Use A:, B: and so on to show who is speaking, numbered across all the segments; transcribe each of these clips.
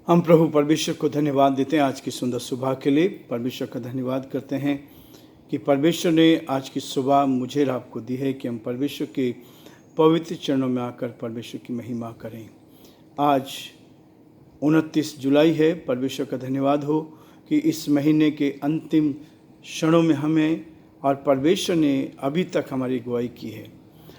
A: हम प्रभु परमेश्वर को धन्यवाद देते हैं आज की सुंदर सुबह के लिए। परमेश्वर का धन्यवाद करते हैं कि परमेश्वर ने आज की सुबह मुझे और आपको दी है कि हम परमेश्वर के पवित्र चरणों में आकर परमेश्वर की महिमा करें। आज 29 जुलाई है। परमेश्वर का धन्यवाद हो कि इस महीने के अंतिम क्षणों में हमें और परमेश्वर ने अभी तक हमारी अगुवाई की है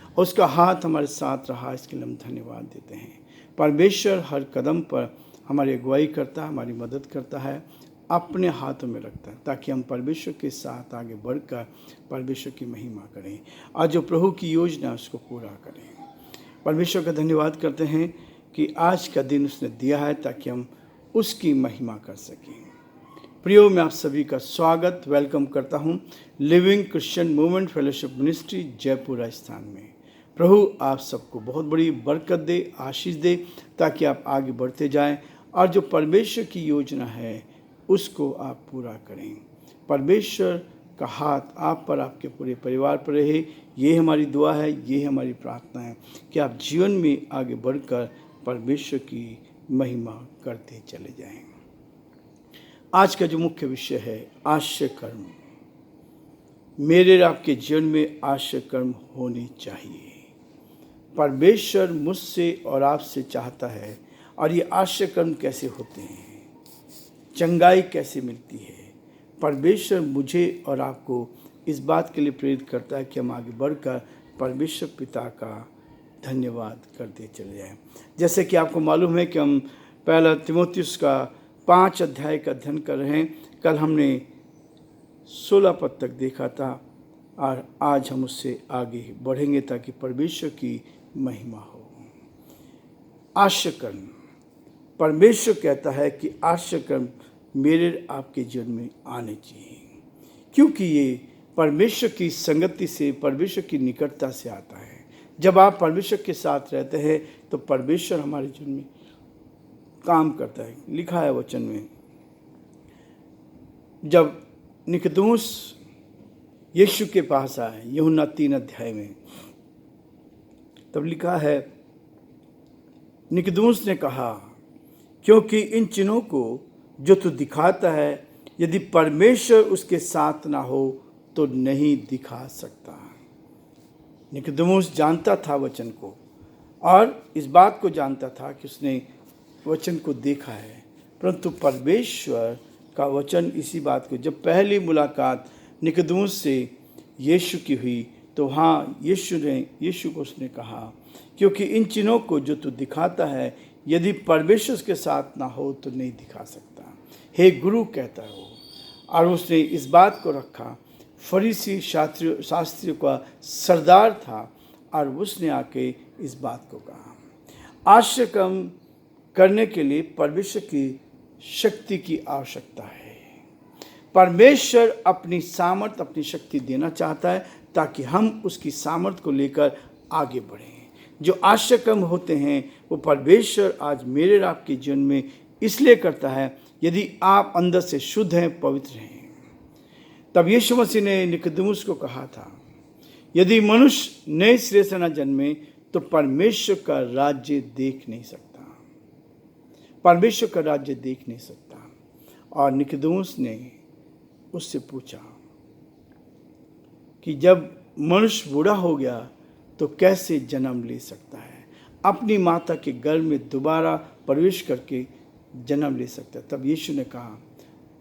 A: और उसका हाथ हमारे साथ रहा, इसके लिए हम धन्यवाद देते हैं। परमेश्वर हर कदम पर हमारी अगुवाई करता है, हमारी मदद करता है, अपने हाथों में रखता है ताकि हम परमेश्वर के साथ आगे बढ़कर परमेश्वर की महिमा करें और जो प्रभु की योजना है उसको पूरा करें। परमेश्वर का धन्यवाद करते हैं कि आज का दिन उसने दिया है ताकि हम उसकी महिमा कर सकें। प्रियो, मैं आप सभी का स्वागत वेलकम करता हूँ living Christian movement fellowship ministry Jaipur Rajasthan में। प्रभु आप सबको बहुत बड़ी बरकत दे, आशीष दे ताकि आप आगे बढ़ते जाएं और जो परमेश्वर की योजना है उसको आप पूरा करें। परमेश्वर का हाथ आप पर, आपके पूरे परिवार पर रहे, ये हमारी दुआ है, ये हमारी प्रार्थना है कि आप जीवन में आगे बढ़कर परमेश्वर की महिमा करते चले जाएं। आज का जो मुख्य विषय है आश्चर्य कर्म। मेरे आपके जीवन में आश्चर्य कर्म होने चाहिए। परमेश्वर मुझसे और आपसे चाहता है और ये आश्चर्य कर्म कैसे होते हैं, चंगाई कैसे मिलती है। परमेश्वर मुझे और आपको इस बात के लिए प्रेरित करता है कि हम आगे बढ़कर परमेश्वर पिता का धन्यवाद करते चले जाएं। जैसे कि आपको मालूम है कि हम पहला तीमुथियुस का 5 अध्याय का अध्ययन कर रहे हैं। कल हमने 16 पद तक देखा था और आज हम उससे आगे बढ़ेंगे ताकि परमेश्वर की महिमा हो। आश्चर्य कर्म। परमेश्वर कहता है कि आश्चर्य कर्म मेरे आपके जीवन में आने चाहिए, क्योंकि ये परमेश्वर की संगति से, परमेश्वर की निकटता से आता है। जब आप परमेश्वर के साथ रहते हैं तो परमेश्वर हमारे जीवन में काम करता है। लिखा है वचन में, जब निकोदेमुस यीशु के पास आए यूहन्ना 3 अध्याय में, तब लिखा है निकोदेमुस ने कहा, क्योंकि इन चिन्हों को जो तू दिखाता है यदि परमेश्वर उसके साथ ना हो तो नहीं दिखा सकता। निकोदेमुस जानता था वचन को और इस बात को जानता था कि उसने वचन को देखा है, परंतु परमेश्वर का वचन इसी बात को, जब पहली मुलाकात निकोदेमुस से यीशु की हुई तो हाँ, यीशु को उसने कहा, क्योंकि इन चिन्हों को जो तू दिखाता है यदि परमेश्वर के साथ ना हो तो नहीं दिखा सकता। हे गुरु कहता है वो, और उसने इस बात को रखा। फरीसी शास्त्रियों का सरदार था और उसने आके इस बात को कहा। आश्चर्य कर्म करने के लिए परमेश्वर की शक्ति की आवश्यकता है। परमेश्वर अपनी सामर्थ, अपनी शक्ति देना चाहता है ताकि हम उसकी सामर्थ को लेकर आगे बढ़ें। जो आश्चर्य कर्म होते हैं वो परमेश्वर आज मेरे और आपके जीवन में इसलिए करता है यदि आप अंदर से शुद्ध हैं, पवित्र हैं। तब यीशु मसीह ने निकोदेमुस को कहा था, यदि मनुष्य नए सिरे से न जन्मे तो परमेश्वर का राज्य देख नहीं सकता। परमेश्वर का राज्य देख नहीं सकता। और निकोदेमुस ने उससे पूछा कि जब मनुष्य बूढ़ा हो गया तो कैसे जन्म ले सकता है, अपनी माता के गर्भ में दोबारा प्रवेश करके जन्म ले सकता है। तब यीशु ने कहा,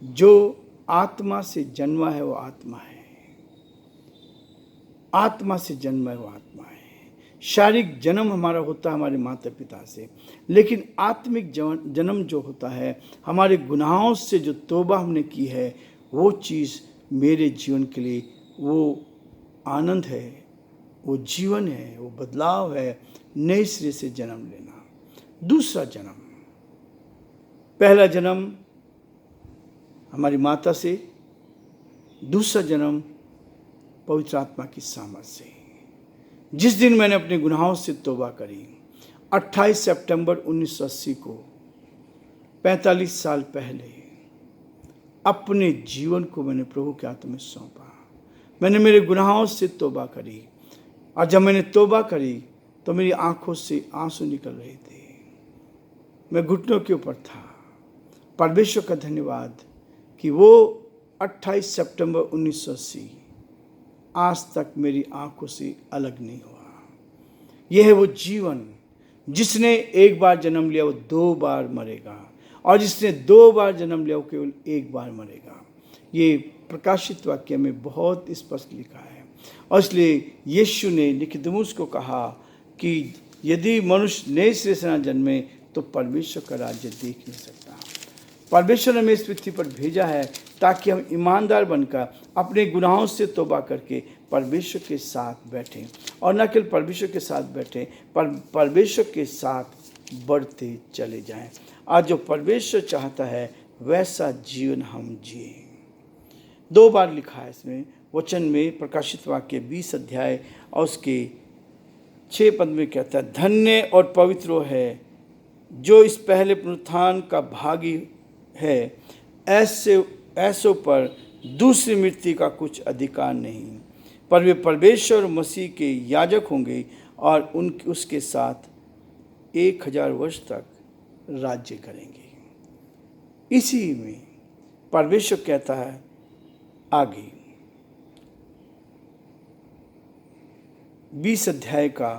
A: जो आत्मा से जन्मा है वो आत्मा है, आत्मा से जन्मा है वो आत्मा है। शारीरिक जन्म हमारा होता है हमारे माता पिता से, लेकिन आत्मिक जन्म जो होता है हमारे गुनाहों से, जो तौबा हमने की है, वो चीज़ मेरे जीवन के लिए वो आनंद है, वो जीवन है, वो बदलाव है, नए सिरे से जन्म लेना। दूसरा जन्म, पहला जन्म हमारी माता से, दूसरा जन्म पवित्र आत्मा की सामर्थ से। जिस दिन मैंने अपने गुनाहों से तौबा करी 28 सितंबर 1980 को, 45 साल पहले अपने जीवन को मैंने प्रभु के हाथों में सौंपा। मैंने मेरे गुनाहों से तौबा करी और जब मैंने तौबा करी तो मेरी आंखों से आंसू निकल रहे थे। मैं घुटनों के ऊपर था परमेश्वर का धन्यवाद कि वो 28 सितंबर 1980 आज तक मेरी आंखों से अलग नहीं हुआ। यह है वो जीवन जिसने एक बार जन्म लिया वो 2 बार मरेगा, और जिसने 2 बार जन्म लिया वो केवल 1 बार मरेगा। ये प्रकाशित वाक्य में बहुत स्पष्ट लिखा है। और इसलिए यीशु ने निकोदेमुस को कहा कि यदि मनुष्य नए सिरे से न जन्मे तो परमेश्वर का राज्य देख नहीं सकता। परमेश्वर ने हमें इस पृथ्वी पर भेजा है ताकि हम ईमानदार बनकर अपने गुनाहों से तौबा करके परमेश्वर के साथ बैठें, और न केवल परमेश्वर के साथ बैठें पर परमेश्वर के साथ बढ़ते चले जाएं। आज जो परमेश्वर चाहता है वैसा जीवन हम जिए। 2 बार लिखा है इसमें वचन में, प्रकाशित वाक्य 20 अध्याय और उसके 6 पद में कहता है, धन्य और पवित्र है जो इस पहले पुनरुत्थान का भागी है, ऐसों पर दूसरी मृत्यु का कुछ अधिकार नहीं, पर वे परमेश्वर मसीह के याजक होंगे और उसके साथ 1000 वर्ष तक राज्य करेंगे। इसी में परमेश्वर कहता है आगे 20 अध्याय का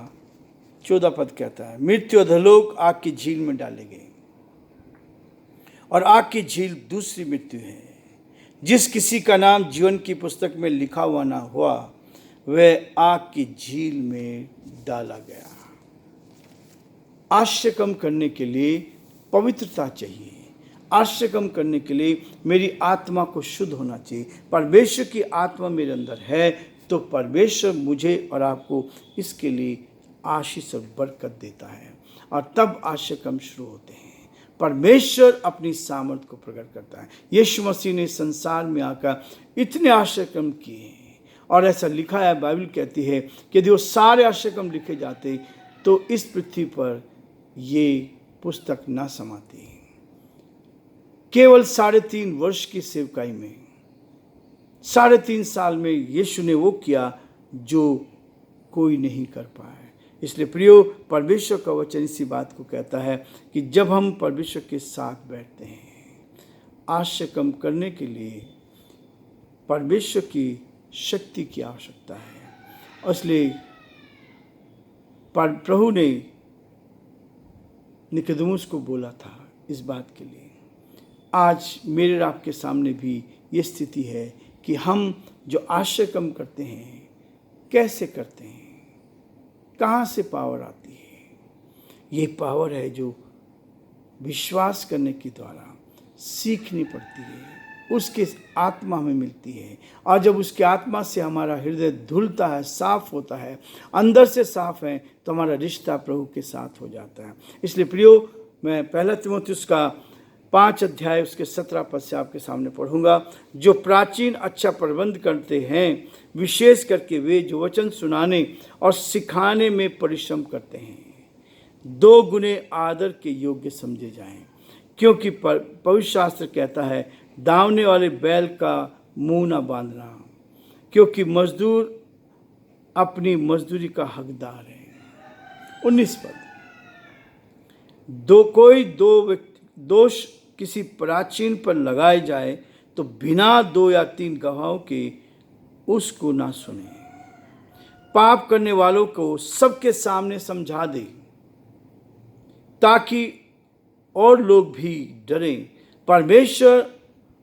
A: 14 पद कहता है, मृत्यु अधोलोक आग की झील में डाले गए, और आग की झील दूसरी मृत्यु है। जिस किसी का नाम जीवन की पुस्तक में लिखा हुआ ना हुआ वह आग की झील में डाला गया। आश्चर्य कम करने के लिए पवित्रता चाहिए। आश्चर्य कम करने के लिए मेरी आत्मा को शुद्ध होना चाहिए। परमेश्वर की आत्मा मेरे अंदर है तो परमेश्वर मुझे और आपको इसके लिए आशीष और बरकत देता है, और तब आश्चर्य कम शुरू होते हैं। परमेश्वर अपनी सामर्थ को प्रकट करता है। यीशु मसीह ने संसार में आकर इतने आश्चर्य कर्म किए, और ऐसा लिखा है, बाइबल कहती है कि यदि वो सारे आश्चर्य कर्म लिखे जाते तो इस पृथ्वी पर ये पुस्तक ना समाती। केवल 3.5 वर्ष की सेवकाई में 3.5 साल में यीशु ने वो किया जो कोई नहीं कर पाया। इसलिए प्रियो, परमेश्वर का वचन इसी बात को कहता है कि जब हम परमेश्वर के साथ बैठते हैं, आश्चर्य कम करने के लिए परमेश्वर की शक्ति की आवश्यकता है। और इसलिए प्रभु ने निकोदेमुस को बोला था इस बात के लिए। आज मेरे और आपके सामने भी ये स्थिति है कि हम जो आश्चर्य कम करते हैं कैसे करते हैं, कहाँ से पावर आती है? ये पावर है जो विश्वास करने के द्वारा सीखनी पड़ती है, उसके आत्मा हमें मिलती है। और जब उसके आत्मा से हमारा हृदय धुलता है, साफ होता है, अंदर से साफ है, तो हमारा रिश्ता प्रभु के साथ हो जाता है। इसलिए प्रियो, मैं 1 तीमुथियुस का 5 अध्याय उसके 17 पद से आपके सामने पढ़ूंगा। जो प्राचीन अच्छा प्रबंध करते हैं, विशेष करके वे जो वचन सुनाने और सिखाने में परिश्रम करते हैं, 2 गुने आदर के योग्य समझे जाएं, क्योंकि पवित्र शास्त्र कहता है, दावने वाले बैल का मुंह न बांधना, क्योंकि मजदूर अपनी मजदूरी का हकदार है। 19 पद, कोई दोष किसी प्राचीन पर लगाए जाए तो बिना 2 या 3 गवाहों के उसको ना सुने। पाप करने वालों को सबके सामने समझा दे, ताकि और लोग भी डरें। परमेश्वर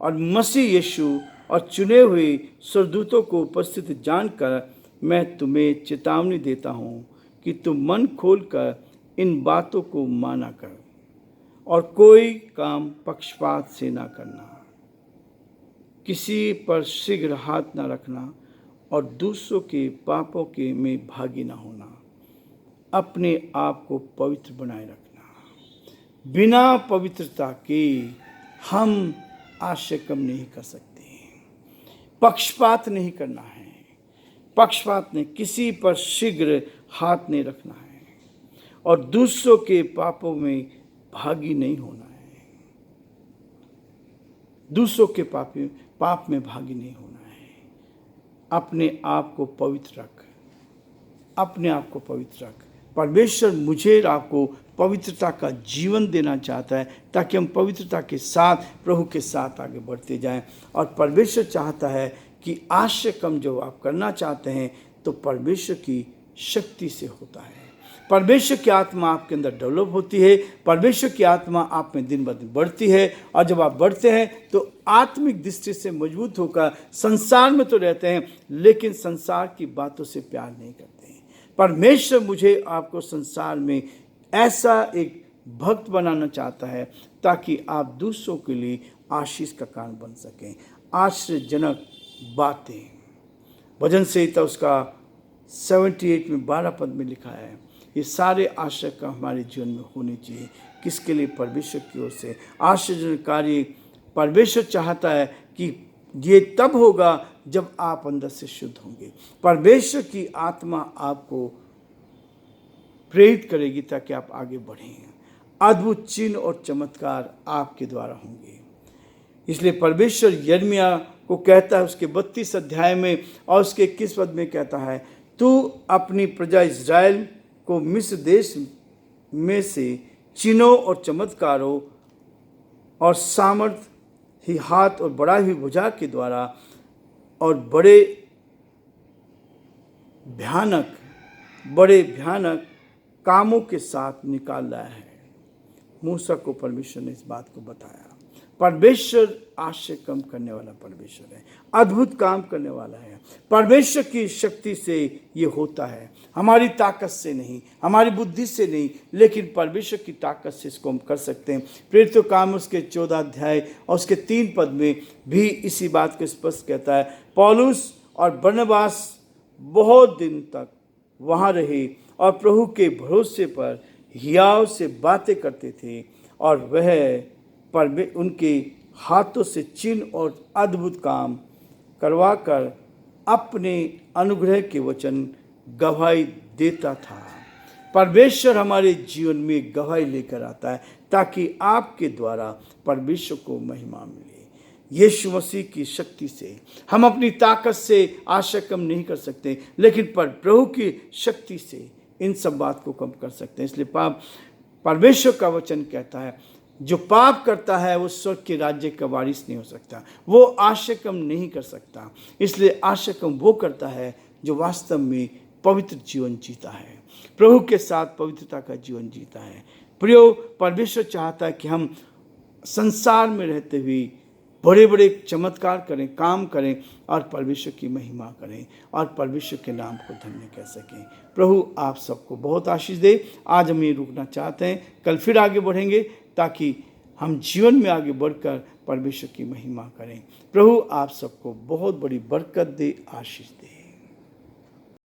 A: और मसीह यीशु और चुने हुए स्वर्गदूतों को उपस्थित जानकर मैं तुम्हें चेतावनी देता हूँ कि तुम मन खोलकर इन बातों को माना कर, और कोई काम पक्षपात से ना करना, किसी पर शीघ्र हाथ ना रखना, और दूसरों के पापों के में भागी ना होना, अपने आप को पवित्र बनाए रखना। बिना पवित्रता के हम आश्चर्य कम नहीं कर सकते। पक्षपात नहीं करना है, पक्षपात नहीं, किसी पर शीघ्र हाथ नहीं रखना है, और दूसरों के पापों में भागी नहीं होना है। दूसरों के पाप में भागी नहीं होना है। अपने आप को पवित्र रख, अपने आप को पवित्र रख। परमेश्वर मुझे और आपको पवित्रता का जीवन देना चाहता है, ताकि हम पवित्रता के साथ प्रभु के साथ आगे बढ़ते जाएं। और परमेश्वर चाहता है कि आश्रय कम जो आप करना चाहते हैं तो परमेश्वर की शक्ति से होता है। परमेश्वर की आत्मा आपके अंदर डेवलप होती है, परमेश्वर की आत्मा आप में दिन ब दिन बढ़ती है, और जब आप बढ़ते हैं तो आत्मिक दृष्टि से मजबूत होकर संसार में तो रहते हैं लेकिन संसार की बातों से प्यार नहीं करते हैं। परमेश्वर मुझे आपको संसार में ऐसा एक भक्त बनाना चाहता है ताकि आप दूसरों के लिए आशीष का कारण बन सकें। आश्चर्यजनक बातें, भजन संहिता उसका 78 में 12 पद में लिखा है। ये सारे आश्चर्य का हमारे जीवन में होने चाहिए। किसके लिए? परमेश्वर की ओर से। आश्चर्यजनक कार्य परमेश्वर चाहता है कि ये तब होगा जब आप अंदर से शुद्ध होंगे। परमेश्वर की आत्मा आपको प्रेरित करेगी ताकि आप आगे बढ़ें। अद्भुत चिन्ह और चमत्कार आपके द्वारा होंगे। इसलिए परमेश्वर यिर्मयाह को कहता है उसके 32 अध्याय में और उसके 21 पद में कहता है, तू अपनी प्रजा इज़राइल को मिस्र देश में से चिन्हों और चमत्कारों और सामर्थ ही हाथ और बढ़ाई हुई भुजा के द्वारा और बड़े भयानक कामों के साथ निकाल लाया है। मूसा को परमेश्वर ने इस बात को बताया। परमेश्वर आश्चर्य कम करने वाला परमेश्वर है, अद्भुत काम करने वाला है। परमेश्वर की शक्ति से ये होता है, हमारी ताकत से नहीं, हमारी बुद्धि से नहीं, लेकिन परमेश्वर की ताकत से इसको हम कर सकते हैं। प्रेरितों काम उसके 14 अध्याय और उसके 3 पद में भी इसी बात को स्पष्ट कहता है। पौलुस और बरनबास बहुत दिन तक वहाँ रहे और प्रभु के भरोसे पर हियाव से बातें करते थे, और वह उनके हाथों से चिन्ह और अद्भुत काम करवाकर अपने अनुग्रह के वचन गवाही देता था। परमेश्वर हमारे जीवन में गवाही लेकर आता है ताकि आपके द्वारा परमेश्वर को महिमा मिले। यीशु मसीह की शक्ति से हम अपनी ताकत से आशा कम नहीं कर सकते, लेकिन प्रभु की शक्ति से इन सब बात को कम कर सकते हैं। इसलिए परमेश्वर का वचन कहता है, जो पाप करता है वो स्वर्ग के राज्य का वारिस नहीं हो सकता, वो आशा कम नहीं कर सकता। इसलिए आशा कम वो करता है जो वास्तव में पवित्र जीवन जीता है, प्रभु के साथ पवित्रता का जीवन जीता है। प्रियो, परमेश्वर चाहता है कि हम संसार में रहते हुए बड़े बड़े चमत्कार करें, काम करें और परमेश्वर की महिमा करें और परमेश्वर के नाम को धन्य कह सकें। प्रभु आप सबको बहुत आशीष दे। आज हम ये रुकना चाहते हैं, कल फिर आगे बढ़ेंगे ताकि हम जीवन में आगे बढ़कर परमेश्वर की महिमा करें। प्रभु आप सबको बहुत बड़ी बरकत दे, आशीष दे।